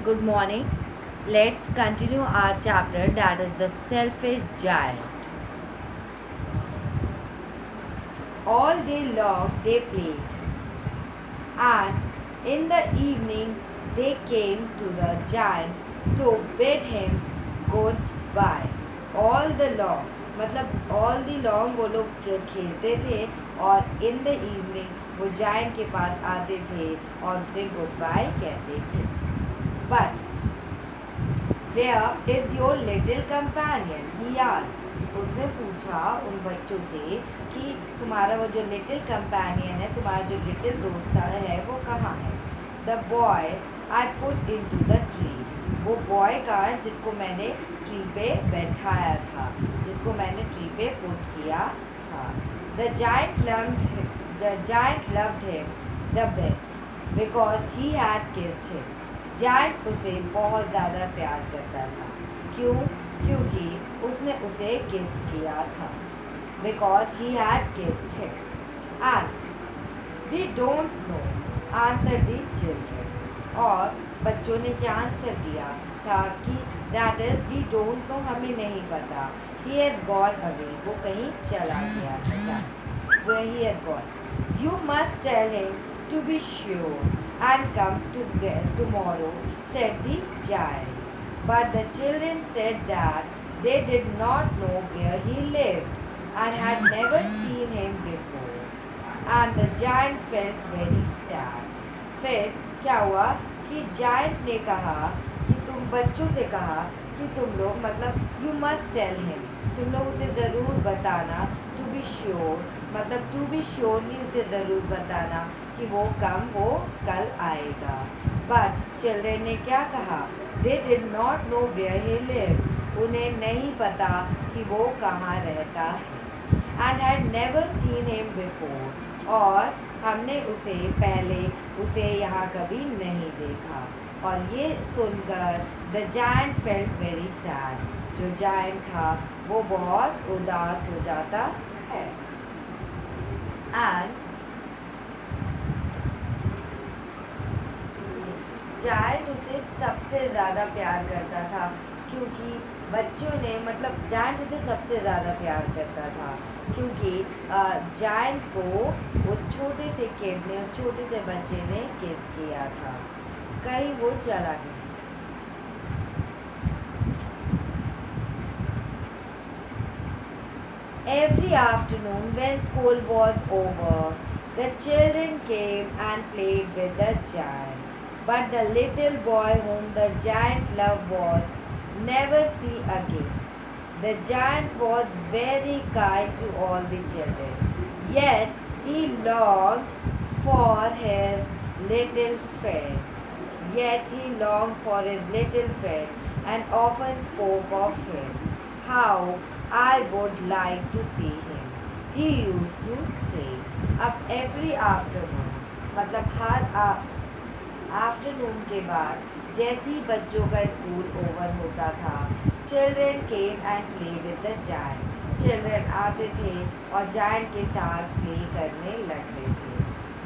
Good morning. Let's continue our chapter, that is the selfish giant. All day long they played, and in the evening they came to the giant to bid him goodbye. All the long, मतलब all the long वो लोग खेलते थे और in the evening वो giant के पास आते थे और उसे goodbye कहते थे. But where is your little companion? He asked. उसने पूछा उन बच्चों से कि तुम्हारा वो जो लिटिल कंपेनियन है, तुम्हारा जो लिटिल दोस्त है, वो कहाँ है? The boy I put into the tree. वो बॉय का जिसको मैंने ट्री पे बैठाया था, जिसको मैंने ट्री पे पुट किया था. The giant loved him the best because he had kissed him. Giant उसे बहुत ज़्यादा प्यार करता था. क्यों? क्योंकि उसने उसे किस किया था. Because he had kissed him. And we don't know, answered the children. और बच्चों ने क्या आंसर दिया था कि that is we don't know, हमें नहीं पता. He has gone away. वो कहीं चला गया था. Where he has gone. You must tell him to be sure and come tomorrow, said the giant. But the children said that they did not know where he lived and had never seen him before. And the giant felt very sad. फिर क्या हुआ कि giant ने कहा कि तुम बच्चों से कहा कि तुम लोग मतलब you must tell him, तुम लोग उसे ज़रूर बताना. To be sure मतलब to be sure नहीं, उसे ज़रूर बताना कि वो कल आएगा. But children ने क्या कहा? They did not know where he lived. उन्हें नहीं पता कि वो कहाँ रहता है. And had never seen him before. और हमने उसे यहाँ कभी नहीं देखा. और ये सुनकर the giant felt very sad. जो giant था वो बहुत उदास हो जाता है. And जायंट उसे सबसे ज़्यादा प्यार करता था क्योंकि बच्चों ने मतलब जायंट उसे सबसे ज़्यादा प्यार करता था क्योंकि जायंट को उस छोटे से किड ने, उस छोटे से बच्चे ने किस किया था. कहीं वो चला गया. Every afternoon when school was over, the children came and played with the giant. But the little boy whom the giant loved was never see again. The giant was very kind to all the children, yet he longed for his little friend. And often spoke of him. How I would like to see him, he used to say. अब every afternoon मतलब हर afternoon के बाद जैसे ही बच्चों का school over होता था, children came and play with the giant. Children आते थे और जायंट के साथ प्ले करने लगते थे.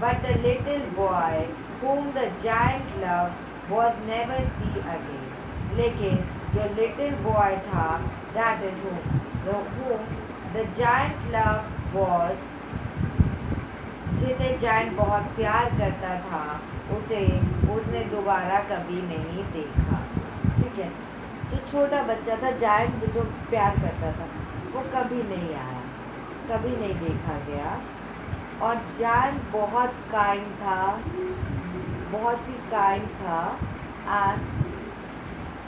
But the little boy whom the giant loved was never see again. लेकिन जो लिटिल बॉय था, that is whom the giant loved was, जिसे जायंट बहुत प्यार करता था, उसने दोबारा कभी नहीं देखा. ठीक है. जो छोटा बच्चा था जायंट जो प्यार करता था वो कभी नहीं आया, कभी नहीं देखा गया. और जायंट बहुत काइंड था, बहुत ही काइंड था. और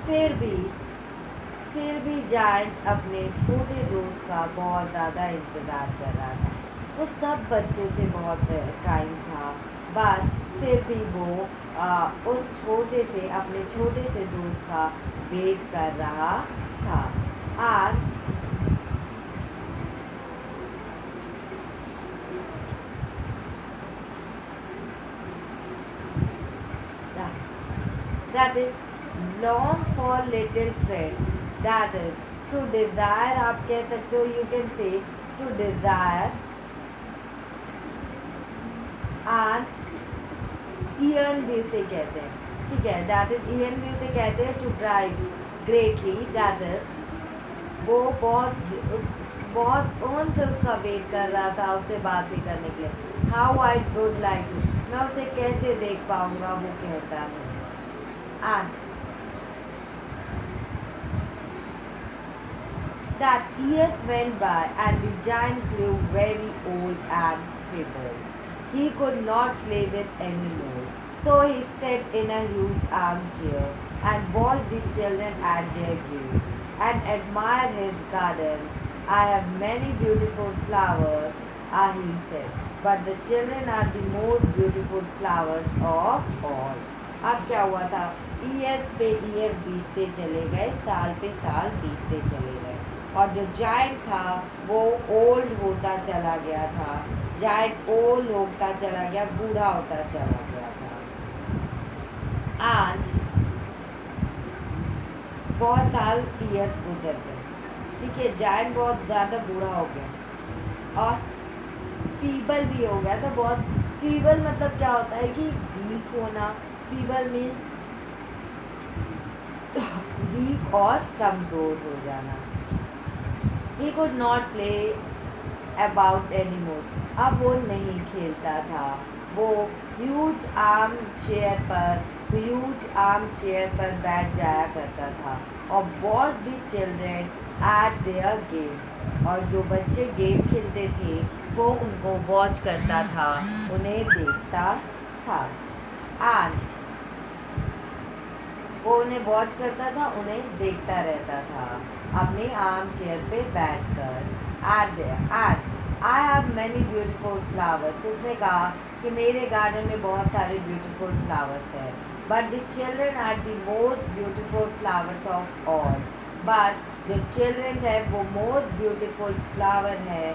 फिर भी जायंट अपने छोटे दोस्त का बहुत ज़्यादा इंतज़ार कर रहा था. वो सब बच्चों से बहुत काइंड था, बट फिर भी वो अपने छोटे से दोस्त का वेट कर रहा था. और that is long for little friend, that is to desire. आप कह सकते हो, you can say to desire and earn भी इसे कहते हैं. ठीक है, दैट इज इवन भी उसे कहते हैं to drive greatly, that is वो बहुत ओन से उसका वेट कर रहा था उससे बातें करने के लिए। How I would like to, मैं उसे कैसे देख पाऊंगा, वो कहता है। And that years went by and the giant grew very old and feeble. He could not play with anymore. So he sat in a huge armchair and watched the children at their game and admired his garden. I have many beautiful flowers, he said, but the children are the most beautiful flowers of all. अब क्या हुआ था, years पे year बीतते चले गए, साल पे साल बीतते चले गए, और जो जायंट था वो ओल्ड होता चला गया था, जायंट ओल्ड होता चला गया, बूढ़ा होता चला गया था। आज बहुत साल ईयर्स गुजर गए, ठीक है, जायंट बहुत ज़्यादा बूढ़ा हो गया और फीबल भी हो गया था बहुत। फीबल मतलब क्या होता है कि वीक होना, फीबल मीन्स वीक और कमज़ोर हो जाना। He could not play about anymore. अब वो नहीं खेलता था, वो ह्यूज आर्म चेयर पर बैठ जाया करता था और watch the children eight their game, और जो बच्चे गेम खेलते थे वो उनको वॉच करता था, उन्हें देखता था। एंड वो उन्हें वॉच करता था, उन्हें देखता रहता था अपने आर्म चेयर पे बैठकर। And I have many beautiful flowers, उसने कहा कि मेरे गार्डन में बहुत सारे ब्यूटीफुल फ्लावर्स हैं, but the children are the most beautiful flowers of all, but जो चिल्ड्रन है वो मोस्ट ब्यूटीफुल फ्लावर है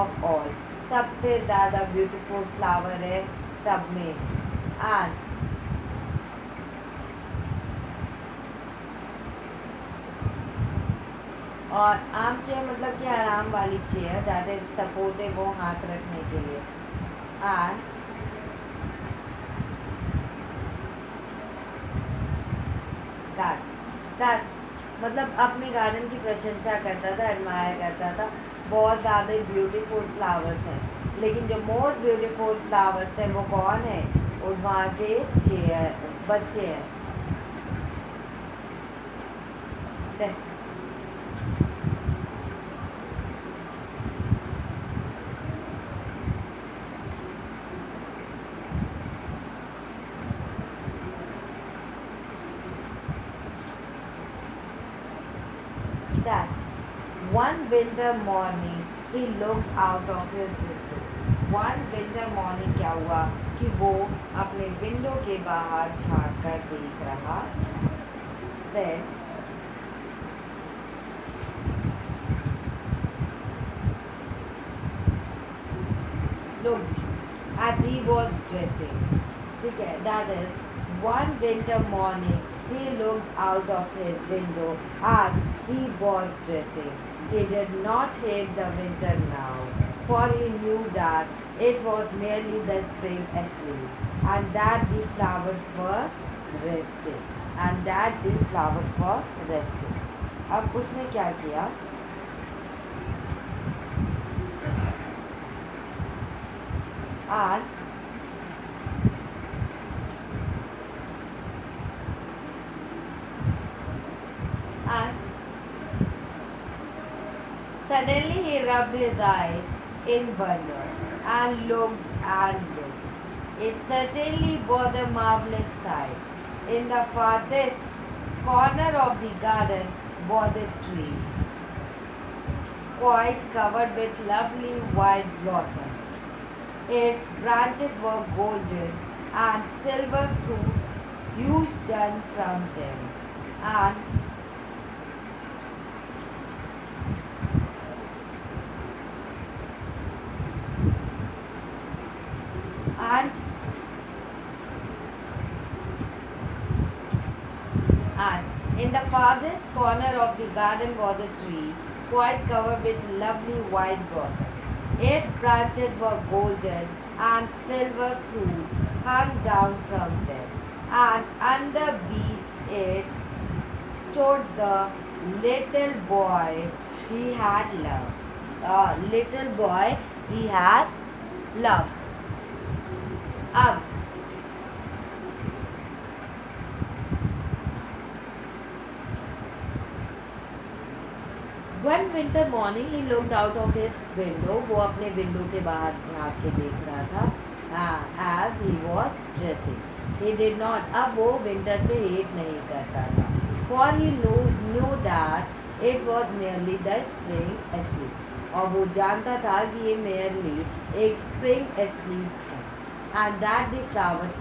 ऑफ ऑल, सबसे ज़्यादा ब्यूटीफुल फ्लावर है सब में। एंड और आर्म चेयर मतलब कि आराम वाली चेयर, दैट इज सपोर्टेड, वो हाथ रखने के लिए। एंड दैट मतलब अपने गार्डन की प्रशंसा करता था, एडमायर करता था, बहुत ज़्यादा ब्यूटीफुल फ्लावर्स हैं, लेकिन जो मोस्ट ब्यूटीफुल फ्लावर्स हैं वो कौन है, उस वहाँ के बच्चे हैं। That one winter morning he looked out of his window. One winter morning क्या हुआ कि वो अपने विंडो के बाहर झाँक कर देख रहा। Then looked as he was dressing. ठीक है, that is one winter morning he looked out of his window as he was dressing. He did not hate the winter now, for he knew that it was merely the spring asleep, and that the flowers were resting. अब उसने क्या किया, and suddenly he rubbed his eyes in wonder and looked. It certainly was a marvelous sight. In the farthest corner of the garden was a tree, quite covered with lovely white blossoms. Its branches were golden and silver fruits used done from them. And in the farthest corner of the garden was a tree, quite covered with lovely white blossoms. Its branches were golden and silver fruit hung down from them. and underneath it stood the little boy he had loved. Little boy he had loved. अब One winter morning he looked out of his window. वो अपने window के बाहर झाँक के देख रहा था. As he was dressing, he did not. अब वो विंटर से हेट नहीं करता था. For he knew that it was merely the spring asleep. और वो जानता था कि ये merely एक spring asleep है. And that the flowers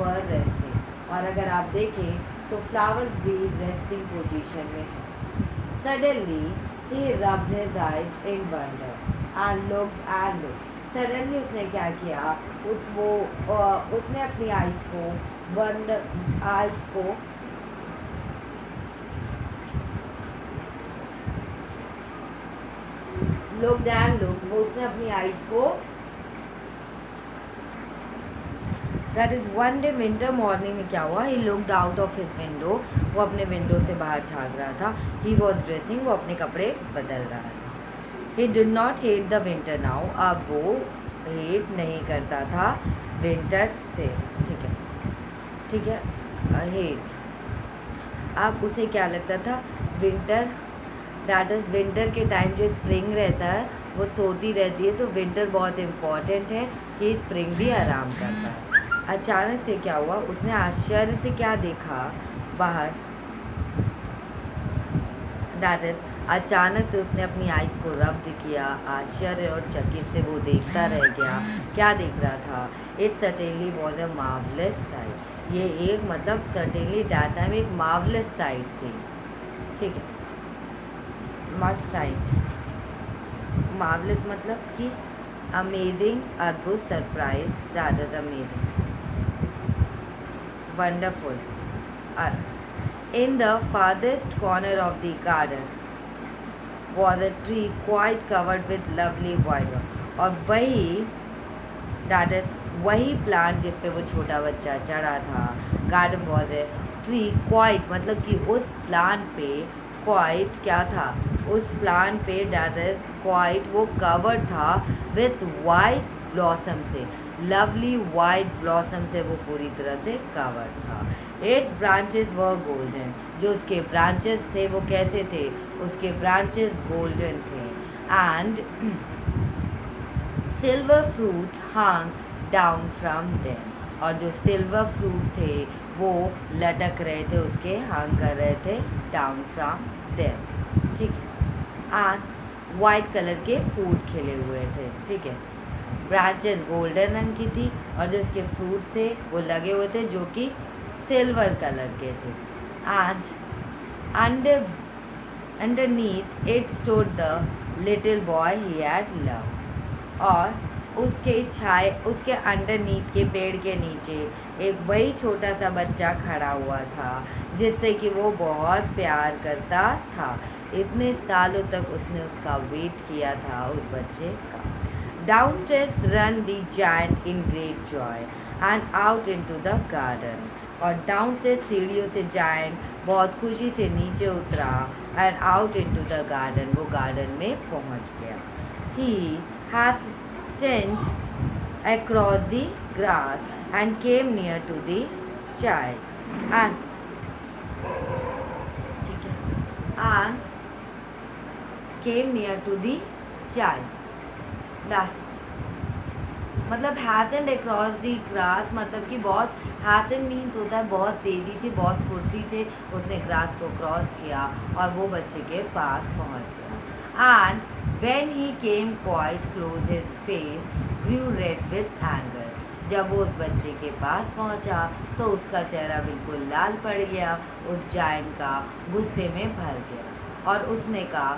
were resting. और अगर आप देखें तो flowers भी resting position में है. Suddenly he rubbed his eyes in wonder and looked. Suddenly उसने क्या किया? उसने अपनी eyes को looked and looked. वो उसने अपनी eyes को That is one day winter morning में क्या हुआ? He looked out of his window. वो अपने विंडो से बाहर झाँक रहा था. He was dressing. वो अपने कपड़े बदल रहा था. He did not hate the winter now. अब वो हेट नहीं करता था विंटर से. ठीक है हेट. अब उसे क्या लगता था? विंटर दैट इज़ विंटर के टाइम जो स्प्रिंग रहता है वो सोती रहती है, तो विंटर बहुत इम्पॉर्टेंट है कि स्प्रिंग भी आराम करता है. अचानक से क्या हुआ? उसने आश्चर्य से क्या देखा बाहर? दैट इज अचानक से उसने अपनी आइज़ को रब्ड किया. आश्चर्य और चकित से वो देखता रह गया. क्या देख रहा था? It certainly was a marvellous site. ये एक मतलब सर्टेनली दैट टाइम एक मार्वलस साइट थी. ठीक है, मस्ट साइट. मार्वलस मतलब कि अमेजिंग, अद्भुत, surprise. That is amazing, wonderful. In the farthest corner of the garden was a tree quite covered with lovely violet. और वही प्लांट जिस पे वो छोटा बच्चा चढ़ा था. Garden was a tree quite मतलब कि उस प्लांट पे quite क्या था? उस प्लांट पे that is quite वो covered था with white blossom से. लवली वाइट ब्लॉसम से वो पूरी तरह से कवर था. It's branches were golden. जो उसके ब्रांचेस थे वो कैसे थे? उसके ब्रांचेस गोल्डन थे. And silver fruit hung down from them. और जो सिल्वर फ्रूट थे वो लटक रहे थे, उसके हंग कर रहे थे डाउन फ्रॉम देम. ठीक है. एंड वाइट कलर के फूड खिले हुए थे. ठीक है. ब्रांचेस गोल्डन रंग की थी और जो उसके फ्रूट थे वो लगे हुए थे जो कि सिल्वर कलर के थे. And underneath it stood the little boy he had loved. और उसके अंडरनीथ के पेड़ के नीचे एक वही छोटा सा बच्चा खड़ा हुआ था जिससे कि वो बहुत प्यार करता था. इतने सालों तक उसने उसका वेट किया था उस बच्चे का. Downstairs ran the giant in great joy and out into the garden. और downstairs सीढ़ियों से giant बहुत खुशी से नीचे उतरा and out into the garden. वो गार्डन में पहुंच गया. He hastened across the grass and came near to the child. And ठीक है. And came near to the child. मतलब hastened across the grass मतलब कि बहुत hasten means होता है बहुत तेज़ी से, बहुत फुर्ती से उसने ग्रास को क्रॉस किया और वो बच्चे के पास पहुंच गया. and when he came quite close his face grew red with anger. जब वो उस बच्चे के पास पहुंचा तो उसका चेहरा बिल्कुल लाल पड़ गया. उस जायंट का गुस्से में भर गया और उसने कहा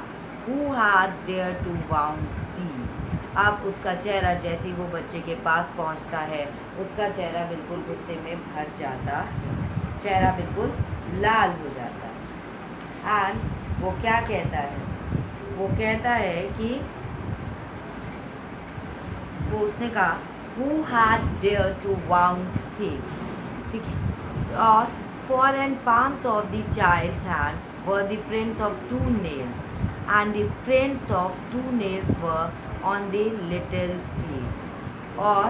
who had dared to wound thee. अब उसका चेहरा जैसे ही वो बच्चे के पास पहुंचता है उसका चेहरा बिल्कुल गुस्से में भर जाता है. चेहरा बिल्कुल लाल हो जाता है. एंड वो क्या कहता है? वो कहता है कि वो उसने कहा who had dared to wound thee. ठीक है. और for and palms of the child's hands were the prints of 2 nails, and the prints of 2 nails were on the little feet. और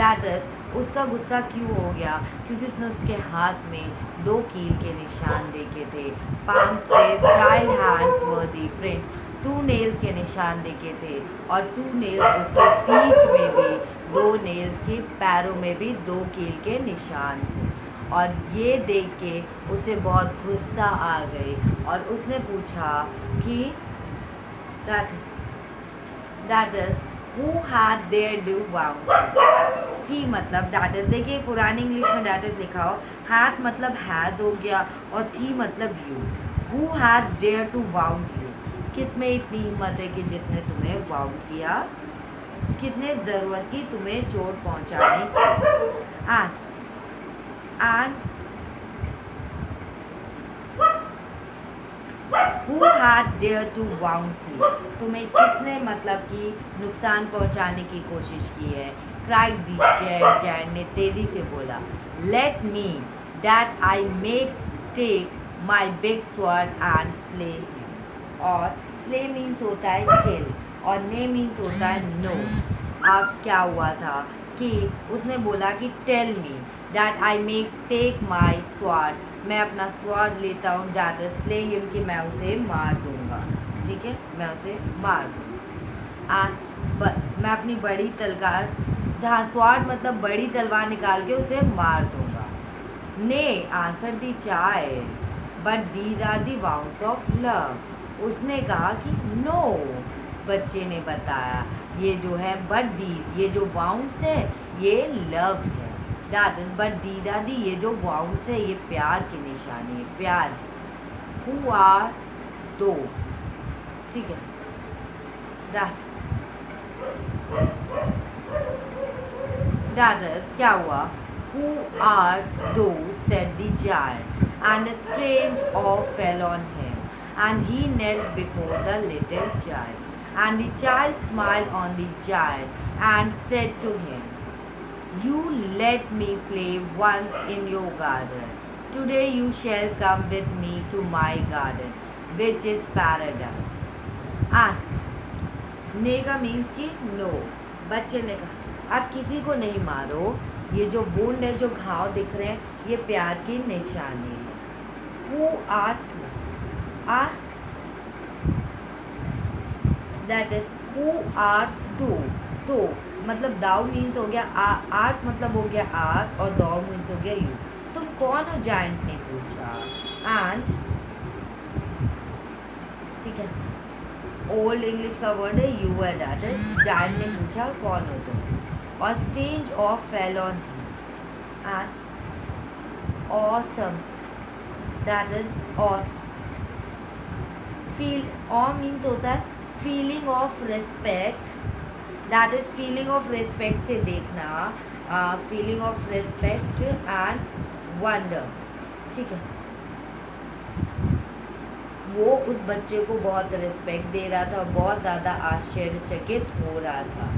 that is, उसका गुस्सा क्यों हो गया? क्योंकि उसने उसके हाथ में 2 कील के निशान देखे थे. पाम्स पे child hands were the print, 2 nails के निशान देखे थे, और 2 नेल्स उसके फीट में भी, 2 नेल्स के पैरों में भी 2 कील के निशान थे. और ये देख के उसे बहुत गुस्सा आ गई और उसने पूछा कि that is who had dared to wound थी मतलब that is. देखिए पुरानी इंग्लिश में that is लिखा हो, had मतलब has हो गया और थी मतलब you. Who had dared to wound you? किस में इतनी हिम्मत है कि जिसने तुम्हें wound किया? कितने ज़रूरत की तुम्हें चोट पहुंचाने की? and who had dared to wound you? तुम्हें किसने मतलब कि नुकसान पहुंचाने की कोशिश की है? cried the giant. giant ने तेजी से बोला, let me that I may take my big sword and slay him. और slay means होता है kill और nay means होता है no. अब क्या हुआ था कि उसने बोला कि tell me that I may take my sword, मैं अपना स्वॉर्ड लेता हूँ, that is slay him कि मैं उसे मार दूँगा. ठीक है, मैं उसे मार दूँगा. मैं अपनी बड़ी तलवार, जहाँ स्वॉर्ड मतलब बड़ी तलवार निकाल के उसे मार दूँगा. Nay answered the child, but these are the wounds of love. उसने कहा कि no, बच्चे ने बताया ये जो है but these, ये जो wounds है ये love है. that is but these are the, ये जो wounds है ये प्यार की निशानी है, प्यार है. who are दो, ठीक है. that is क्या हुआ? who are those, said the giant, and a strange awe fell on him, and he knelt before the little child. And the child smiled on the giant and said to him, you let me play once in your garden. Today you shall come with me to my garden, which is paradise. And नेगा means कि no. बच्चे ने कहा आप किसी को नहीं मारो, ये जो वुंड है, जो घाव दिख रहे हैं, ये प्यार की निशानी है. Who are two? that is who are two. तो मतलब दाऊ मीन्स हो गया आर्ट, मतलब हो गया आर्ट, और दाऊ मीन्स हो गया यू. तुम कौन हो? जायंट ने पूछा. एंड ठीक है, ओल्ड इंग्लिश का वर्ड है यू है. दैट इज जायंट ने पूछा कौन हो तुम. और strange of fell on him and awesome, that is awesome. Feel awe means होता है feeling of respect. That is feeling of respect से देखना, feeling of respect and wonder. ठीक है, वो उस बच्चे को बहुत रिस्पेक्ट दे रहा था और बहुत ज़्यादा आश्चर्यचकित हो रहा था.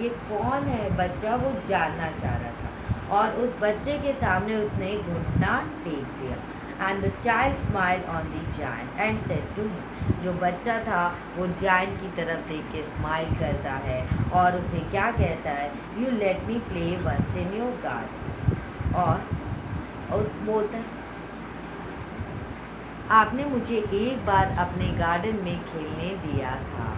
ये कौन है बच्चा, वो जानना चाह रहा था. और उस बच्चे के सामने उसने घुटना टेक दिया. And the child smiled on the giant and said to him. जो बच्चा था वो जायंट की तरफ देख के स्माइल करता है और उसे क्या कहता है, you let me play once in your garden. और बोलता है आपने मुझे एक बार अपने गार्डन में खेलने दिया था.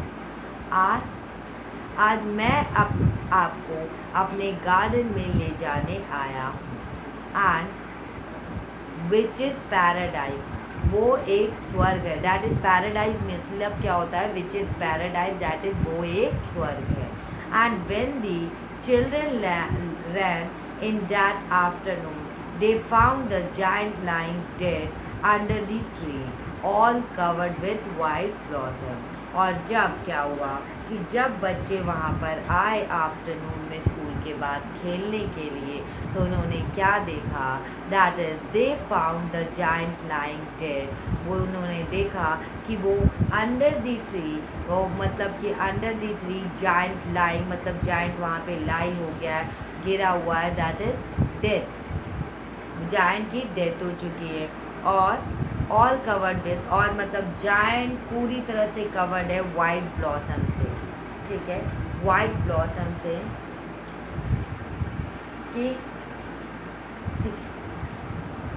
आज मैं आपको अपने गार्डन में ले जाने आया हूँ. एंड विच इज़ पैराडाइज, वो एक स्वर्ग है. दैट इज़ पैराडाइज मतलब क्या होता है, which is paradise, that is वो एक स्वर्ग है. And when the children ran in that afternoon they found the giant lying dead under the tree, all covered with white blossom. और जब क्या हुआ कि जब बच्चे वहाँ पर आए आफ्टरनून में स्कूल के बाद खेलने के लिए, तो उन्होंने क्या देखा, that is they found the giant lying dead. वो उन्होंने देखा कि वो अंडर द ट्री, वो मतलब कि under the tree giant lying मतलब जायंट वहाँ पे लाई हो गया है, गिरा हुआ है, दैट इज डेथ, जायंट की डेथ हो चुकी है। और ऑल कवर्ड विथ, और मतलब जायंट पूरी तरह से कवर्ड है वाइट ब्लॉसम से, ठीक है, वाइट ब्लॉसम से, कि ठीक है,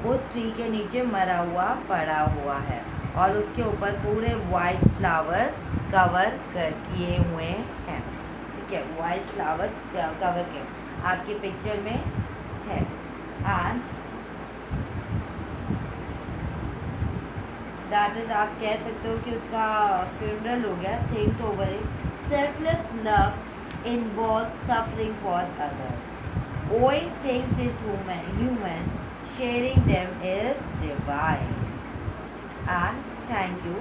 उस ट्री के नीचे मरा हुआ पड़ा हुआ है और उसके ऊपर पूरे वाइट फ्लावर कवर किए हुए हैं, ठीक है, वाइट फ्लावर कवर किए आपकी पिक्चर में है। एंड दैट इज, आप कह सकते हो कि उसका फ्यूनरल हो गया। Think over it, selfless love involve suffering for others, owing things is human, sharing them is divine। And thank you